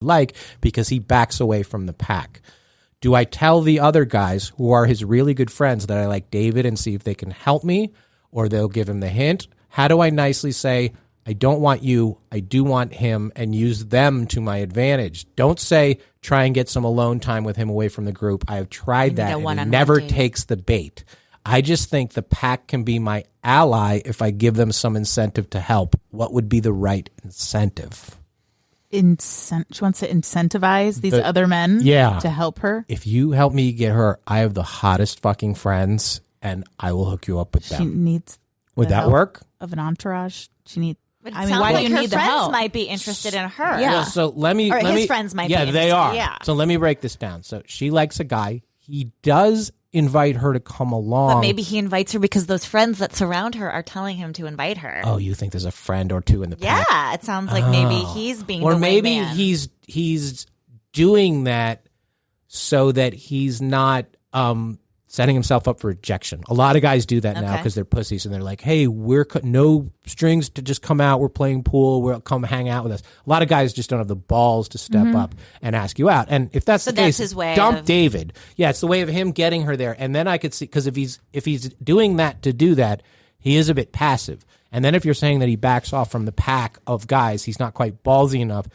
like because he backs away from the pack. Do I tell the other guys who are his really good friends that I like David and see if they can help me, or they'll give him the hint? How do I nicely say, I don't want you, I do want him, and use them to my advantage? Don't say, try and get some alone time with him away from the group. I have tried that, and he never takes the bait. I just think the pack can be my ally if I give them some incentive to help. What would be the right incentive? She wants to incentivize these other men to help her. If you help me get her, I have the hottest fucking friends, and I will hook you up with them. She needs Would that work? Of an entourage. She needs. I mean, why do you need the help? Her friends might be interested in her. Yeah. Well, so his friends might be interested. Yeah, they are. Yeah. So let me break this down. So she likes a guy. He does invite her to come along. But maybe he invites her because those friends that surround her are telling him to invite her. Oh, you think there's a friend or two in the pack? Yeah, it sounds like maybe he's being or the maybe wingman. he's doing that so that he's not setting himself up for rejection. A lot of guys do that now because they're pussies and they're like, hey, we're no strings to just come out. We're playing pool. We'll come hang out with us. A lot of guys just don't have the balls to step up and ask you out. And if that's the case, his way dump David. Yeah, it's the way of him getting her there. And then I could see, because if he's doing that to do that, he is a bit passive. And then if you're saying that he backs off from the pack of guys, he's not quite ballsy enough.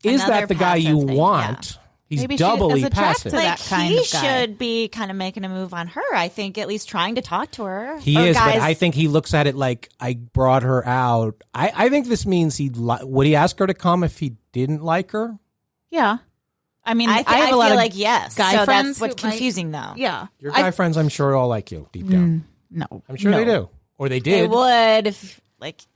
Is that the guy you want? Yeah. He's Maybe doubly passive. To that kind he of guy. should be kind of making a move on her. I think at least trying to talk to her. He is, but I think he looks at it like I brought her out. I think this means would he ask her to come if he didn't like her? Yeah. I mean, I have a lot feel of like yes. guy so friends. That's what's confusing though. Yeah. Your guy friends, I'm sure, all like you deep down. No. I'm sure they do. Or they did. They would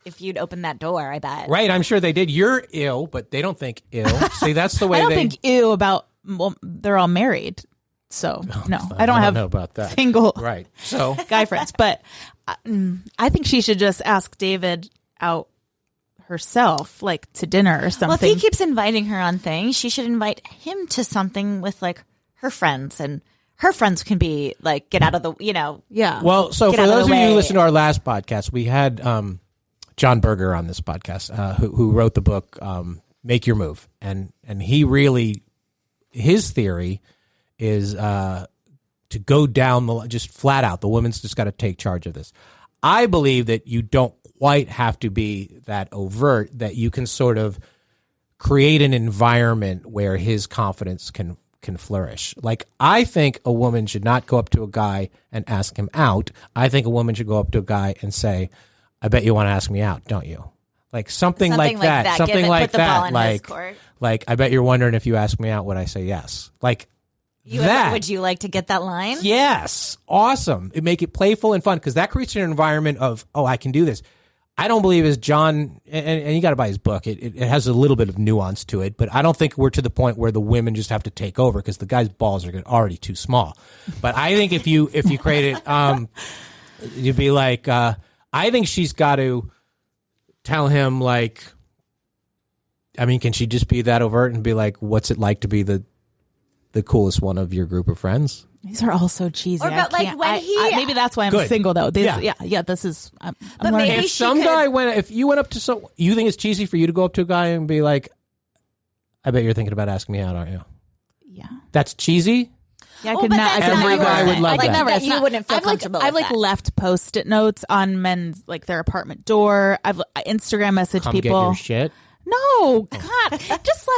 if you'd open that door, I bet. Right, I'm sure they did. You're ill, but they don't think ill. See, that's the way I don't think ew about, well, they're all married. So, no, I don't know about that. Single right. So guy friends. But I think she should just ask David out herself, like to dinner or something. Well, if he keeps inviting her on things, she should invite him to something with like her friends, and her friends can be like, get out of the, Yeah. Well, so for those of you who listened to our last podcast, we had John Berger on this podcast, who wrote the book Make Your Move, and he really, his theory is to go down just flat out. The woman's just got to take charge of this. I believe that you don't quite have to be that overt, that you can sort of create an environment where his confidence can flourish. Like, I think a woman should not go up to a guy and ask him out. I think a woman should go up to a guy and say, I bet you want to ask me out, don't you? Like something like that. Something like that. Like, I bet you're wondering if you ask me out, would I say yes? Like that. Would you like to get that line? Yes. Awesome. It make it playful and fun, because that creates an environment of, oh, I can do this. I don't believe as John, and you got to buy his book. It has a little bit of nuance to it, but I don't think we're to the point where the women just have to take over, because the guy's balls are already too small. But I think if you create it, you'd be like, I think she's got to tell him, like, I mean, can she just be that overt and be like, what's it like to be the coolest one of your group of friends? These are all so cheesy. Or about, like, when maybe that's why I'm single, though. Yeah. This is. I'm learning. maybe If some guy if you went up to you think it's cheesy for you to go up to a guy and be like, I bet you're thinking about asking me out, aren't you? Yeah. That's cheesy? Yeah, I could not. Every guy would love that. Never. You wouldn't feel comfortable. I've with that. left Post-it notes on men's their apartment door. I've Instagram messaged Come people. get your shit. No, God, just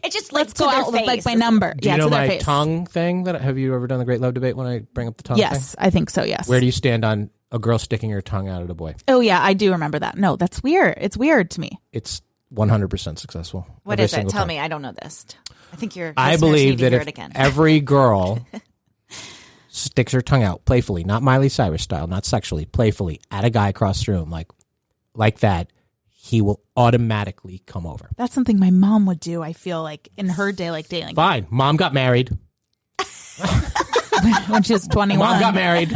it's just let's go out with like my number. Do you know to their my face. tongue thing? Have you ever done the Great Love Debate when I bring up the tongue thing? Yes, I think so. Yes. Where do you stand on a girl sticking her tongue out at a boy? Oh yeah, I do remember that. No, that's weird. It's weird to me. It's 100% successful. What is it? Tell me. I don't know this. I think I believe that if every girl sticks her tongue out playfully, not Miley Cyrus style, not sexually, playfully, at a guy across the room, like that, he will automatically come over. That's something my mom would do, I feel like, in her day, like dating. Fine. Mom got married. When she was 21. Mom got married.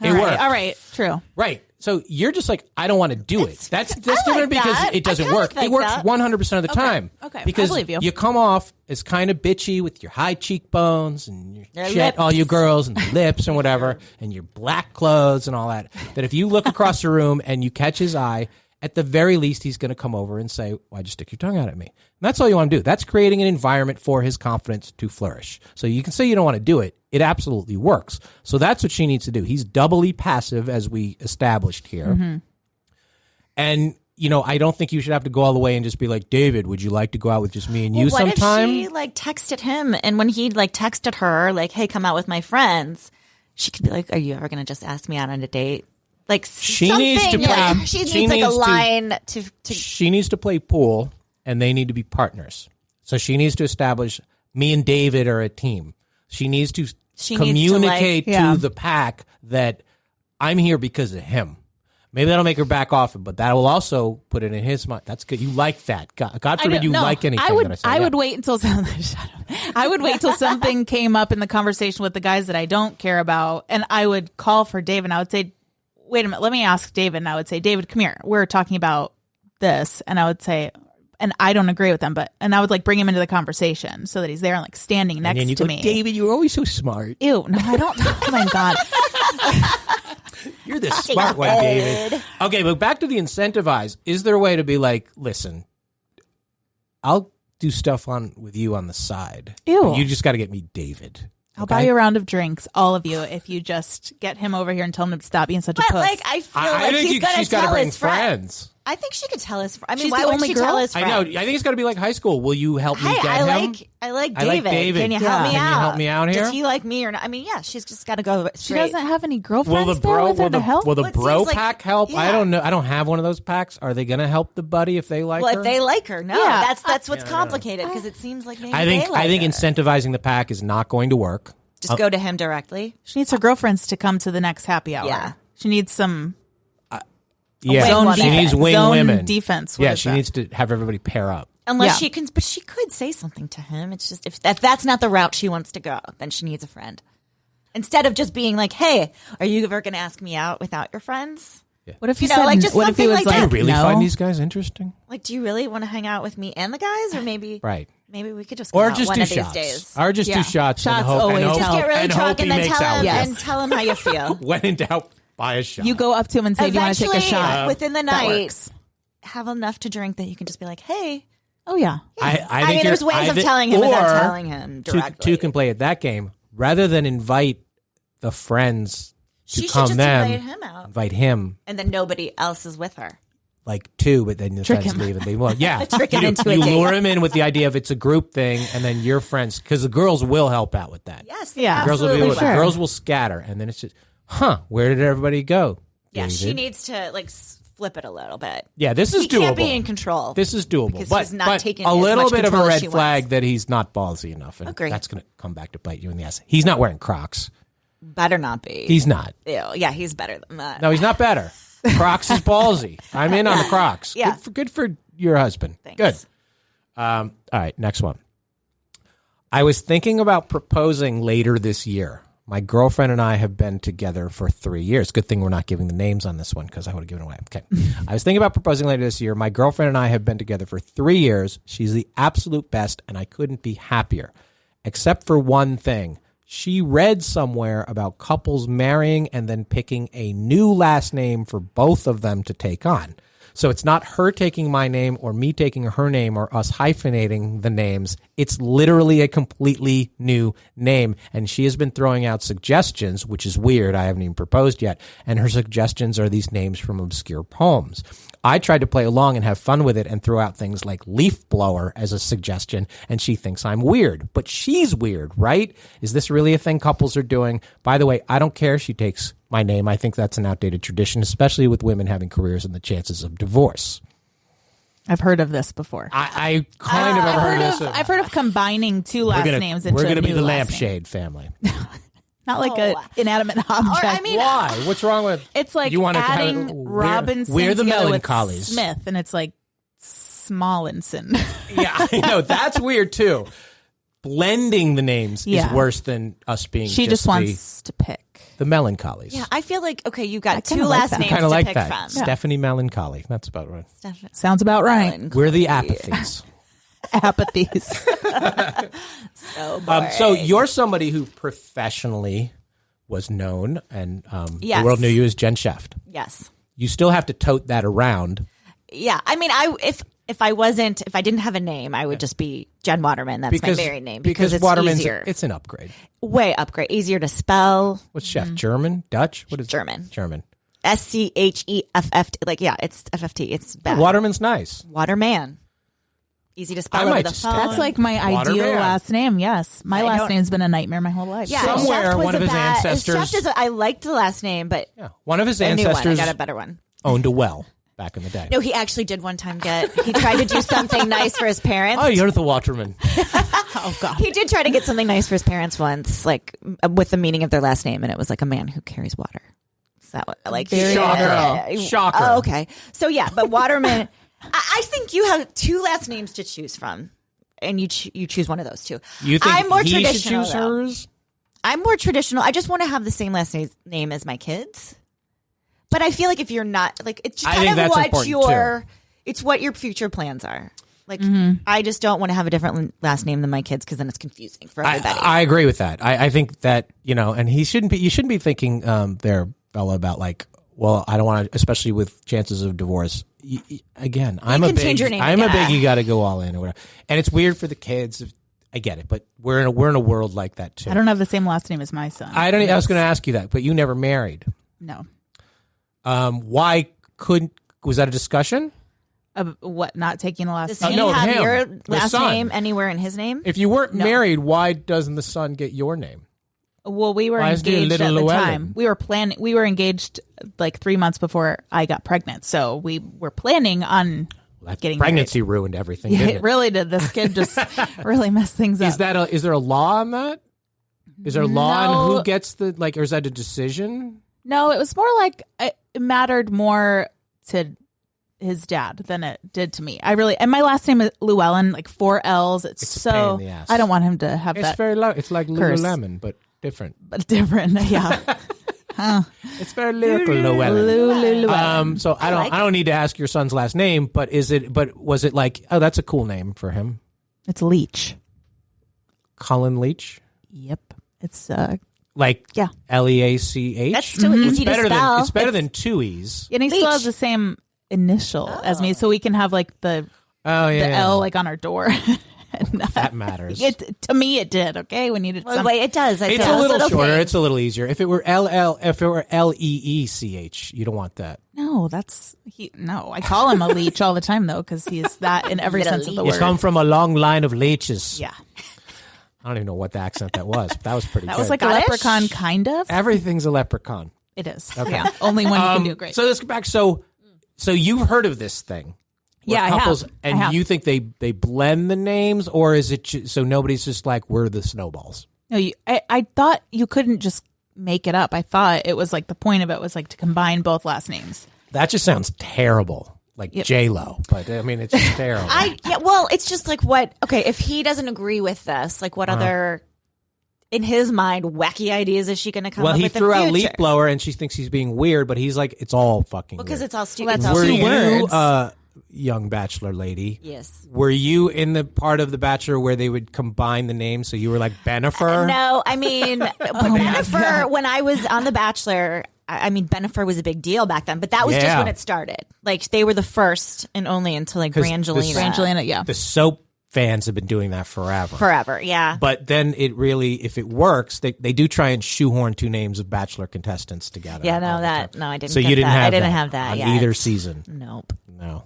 It worked. All right. True. Right. So you're just like, I don't want to do it. That's different because it doesn't work. Like it works that. 100% of the time. Okay. Because I believe you. You come off as kind of bitchy with your high cheekbones and your shit, lips. all you girls, and the lips and whatever, and your black clothes and all that. That if you look across the room and you catch his eye, at the very least, he's going to come over and say, why'd you stick your tongue out at me? That's all you want to do. That's creating an environment for his confidence to flourish. So you can say you don't want to do it. It absolutely works. So that's what she needs to do. He's doubly passive, as we established here. Mm-hmm. And, I don't think you should have to go all the way and just be like, David, would you like to go out with just me and you sometime? What if she, texted him, and when he, texted her, hey, come out with my friends, she could be like, are you ever going to just ask me out on a date? She needs to play. She needs a line to. She needs to play pool, and they need to be partners. So she needs to establish me and David are a team. She needs to communicate to the pack that I'm here because of him. Maybe that'll make her back off, but that will also put it in his mind. That's good. You like that. God forbid you like anything. I would wait until something came up in the conversation with the guys that I don't care about, and I would call for David, and I would say, wait a minute, let me ask David. And I would say, David, come here. We're talking about this. And I would say, and I don't agree with them, and I would bring him into the conversation so that he's there and standing next to me. David, you're always so smart. Ew, no, I don't. Oh my God. You're the smart one, David. Okay, but back to the incentivize. Is there a way to be like, listen, I'll do stuff with you on the side. Ew. You just got to get me David. I'll buy you a round of drinks, all of you, if you just get him over here and tell him to stop being such a puss. I feel he's got to bring friends. I think she could tell his friends. She's why the would only she girl? tell his friends? I know. I think it's got to be like high school. Will you help me get him? I like David. I like David. Can you help me out? Can you help me out here? Does he like me or not? She's just got to go straight. She doesn't have any girlfriends with her to help? Will the bro pack help? Yeah. I don't know. I don't have one of those packs. Are they going to help the buddy if they like her? Well, if they like her, no. Yeah. That's what's complicated because it seems like maybe they like I think her. Incentivizing the pack is not going to work. Just go to him directly. She needs her girlfriends to come to the next happy hour. Yeah. She needs some... she needs wing zone women. Defense. Yeah, she needs to have everybody pair up. Unless she can, but she could say something to him. It's just if that's not the route she wants to go, then she needs a friend. Instead of just being like, "Hey, are you ever going to ask me out without your friends?" Yeah. What if he said? Just what if he was like like, "Do you really no? find these guys interesting? Do you really want to hang out with me and the guys, or maybe right? Maybe we could just go or out just one do of shots. these days. Or just do shots. Shots always help. Just get really drunk and then tell him how you feel. When in doubt, buy a shot. You go up to him and say, "Do you want to take a shot?" Within the night, have enough to drink that you can just be like, "Hey." Oh yeah. I think there's ways of telling him without telling him directly. Two can play at that game rather than invite the friends to she come. Should just invite him out. Invite him, and then nobody else is with her. Two, but then the friends leave and they won't. Yeah, trick him into you a date. lure him in with the idea of it's a group thing, and then your friends, because the girls will help out with that. Yes, yeah, the girls will absolutely. the girls will scatter, and then it's just, where did everybody go? Yeah, David? she needs to flip it a little bit. Yeah, this is he doable. Can't be in control. This is doable, because but he's not taking a little bit of a red flag that he's not ballsy enough, and Agreed. that's going to come back to bite you in the ass. He's not wearing Crocs. Better not be. He's not. Ew. Yeah, he's better than that. No, he's not better. Crocs is ballsy. I'm in on the Crocs. Yeah. Good for your husband. Thanks. Good. All right, next one. I was thinking about proposing later this year. My girlfriend and I have been together for 3 years. Good thing we're not giving the names on this one because I would have given it away. Okay. I was thinking about proposing later this year. My girlfriend and I have been together for 3 years. She's the absolute best, and I couldn't be happier. Except for one thing. She read somewhere about couples marrying and then picking a new last name for both of them to take on. So it's not her taking my name or me taking her name or us hyphenating the names. It's literally a completely new name. And she has been throwing out suggestions, which is weird. I haven't even proposed yet. And her suggestions are these names from obscure poems. I tried to play along and have fun with it and throw out things like leaf blower as a suggestion, and she thinks I'm weird. But she's weird, right? Is this really a thing couples are doing? By the way, I don't care if she takes my name. I think that's an outdated tradition, especially with women having careers and the chances of divorce. I've heard of this before. I kind of have heard of this. I've heard of combining two last names into We're going to a be new the last lampshade family. Not like an inanimate object. Why? What's wrong with it's like you want adding to Robinson we're the together with Melancholies. Smith, and it's like Smollinson. Yeah, I know. That's weird, too. Blending the names is worse than us being She just wants to pick. The Melancholies. Yeah, I feel like, okay, you got two like last that. names kind of to like pick that. from. Stephanie Melancholy. That's about right. Sounds about right. We're the apathies. Apathies. So you're somebody who professionally was known, and Yes. the world knew you as Jen Schefft. Yes. You still have to tote that around. Yeah, I mean, if I didn't have a name, I would just be Jen Waterman. That's my married name because it's Waterman's easier. It's an upgrade. Way upgrade. Easier to spell. What's Schefft? German? Dutch? What is German? German. SCHEFFT. Like, yeah, it's FFT. It's bad. Waterman's nice. Waterman. Easy to spell I over might the just phone. That's like my ideal Waterman. last name. Yes, my last name's been a nightmare my whole life. Yeah, Somewhere, Schefft was one of a his ancestors- Schefft is I liked the last name, but One of his a new one. I ancestors got a better one. owned a well back in the day. No, he actually did one time he tried to do something nice for his parents. Oh, you're the Waterman. Oh God. He did try to get something nice for his parents once, like with the meaning of their last name, and it was like a man who carries water. So like Shocker. Shocker. Oh, okay. So yeah, but Waterman, I think you have two last names to choose from, and you choose one of those two. You think I'm more he should traditional, choose though. hers? I'm more traditional. I just want to have the same last name as my kids. But I feel like if you're not, like, it's I kind think of that's what important, it's what your future plans are. Like, I just don't want to have a different last name than my kids because then it's confusing for everybody. I agree with that. I think that, and you shouldn't be thinking there, Bella, about like, well, I don't want to, especially with chances of divorce. Again, I'm a can change your name I'm a again. big, you got to go all in or whatever. And it's weird for the kids. I get it, but we're in a world like that too. I don't have the same last name as my son. I was going to ask you that, but you never married. No. Why was that a discussion? What? Not taking the last Does name? he no, have him, your the last son. name anywhere in his name? If you weren't married, why doesn't the son get your name? Well, we were Why is there a engaged at little the Llewellyn? time. We were planning. We were engaged like 3 months before I got pregnant. So we were planning on getting Pregnancy ruined everything. married. Didn't It really did. This kid just really messed things up. Is there a law on that? Is there a law on No. who gets the or is that a decision? No, it was more like it mattered more to his dad than it did to me. And my last name is Llewellyn, like 4 L's. It's a pain so in the ass. I don't want him to have It's that. very low. It's like curse. Lululemon, but different. But different, yeah. It's very lyrical, Llewellyn. Lululemon. So I don't need to ask your son's last name, but was it like, oh, that's a cool name for him? It's Leach. Cullen Leach? Yep. It's Like yeah. Leach? That's still easy to spell. It's better than 2 E's. And he still Leach. has the same initial as me, so we can have like the Oh, yeah. L like on our door. That matters. To me, it did. Okay, we needed Well, some. wait, it does. It's a little shorter. It's a little easier. If it were Leech, you don't want that. No, no. I call him a leech all the time though, because he's that in every Little sense of the You word. come from a long line of leeches. Yeah, I don't even know what the accent that was. But that was pretty that good. was like a Scottish? leprechaun, kind of. Everything's a leprechaun. It is. Yeah, only one you can do. Great. So let's go back. So you've heard of this thing. where Yeah, I have. couples, I And have. you think they blend the names, or is it so nobody's just like, we're the snowballs? No, I thought you couldn't just make it up. I thought it was like the point of it was like to combine both last names. That just sounds terrible. Like J-Lo. But I mean, it's just terrible. Well, it's just like if he doesn't agree with this, like what other, in his mind, wacky ideas is she going to come up he with threw in the out future? leaf blower, and she thinks he's being weird, but he's like, it's all fucking Because weird. it's all stupid. Well, that's Were two you, words. young bachelor lady? Yes. Were you in the part of the Bachelor where they would combine the names, so you were like Bennifer? No, I mean, Bennifer, when I was on The Bachelor, I mean, Bennifer was a big deal back then, but that was just Yeah. when it started. Like, they were the first and only until like 'Cause Brangelina. Brangelina, yeah. The soap fans have been doing that forever. Forever, yeah. But then it really, if it works, they do try and shoehorn 2 names of Bachelor contestants together. Yeah, all no, the time. I didn't So get you didn't that. have I didn't that have that on yet. either season. Nope. No.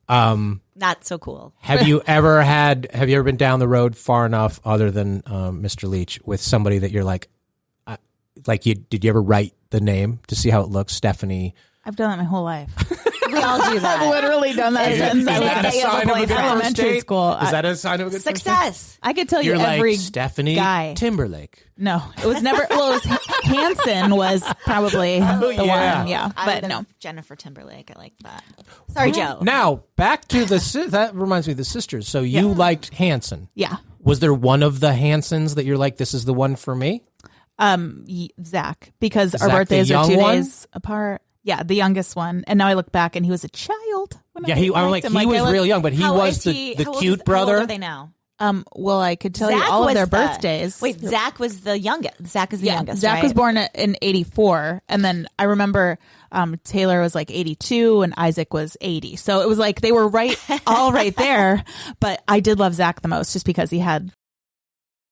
Not so cool. Have you ever been down the road far enough, other than Mr. Leach, with somebody that you're like did you ever write the name to see how it looks? Stephanie. I've done that my whole life. We all do that. I've literally done that Is since it- I is was that a sign of a good first elementary date? school. Is that a sign of a good first date? Success. I could tell you You're every like Stephanie guy. Timberlake. No, it was never. Well, it was Hanson was probably the yeah. one. Yeah, I but would've no. Jennifer Timberlake. I like that. Sorry, Joe. Now back to that reminds me of the sisters. So you liked Hanson. Yeah. Was there one of the Hansons that you're like, this is the one for me? Zach, because our Zach, birthdays the are young 2 one? days apart. Yeah, the youngest one. And now I look back, and he was a child. When Yeah, I I'm like, liked him. he was real young, but he How was is he- the how old cute is- brother. How old are they now? Well, I could tell you Zach all of was their the- birthdays. Wait, Zach was the youngest. Zach is the youngest. Zach right? was born in 84. And then I remember Taylor was like 82 and Isaac was 80. So it was like they were all right there. But I did love Zach the most just because he had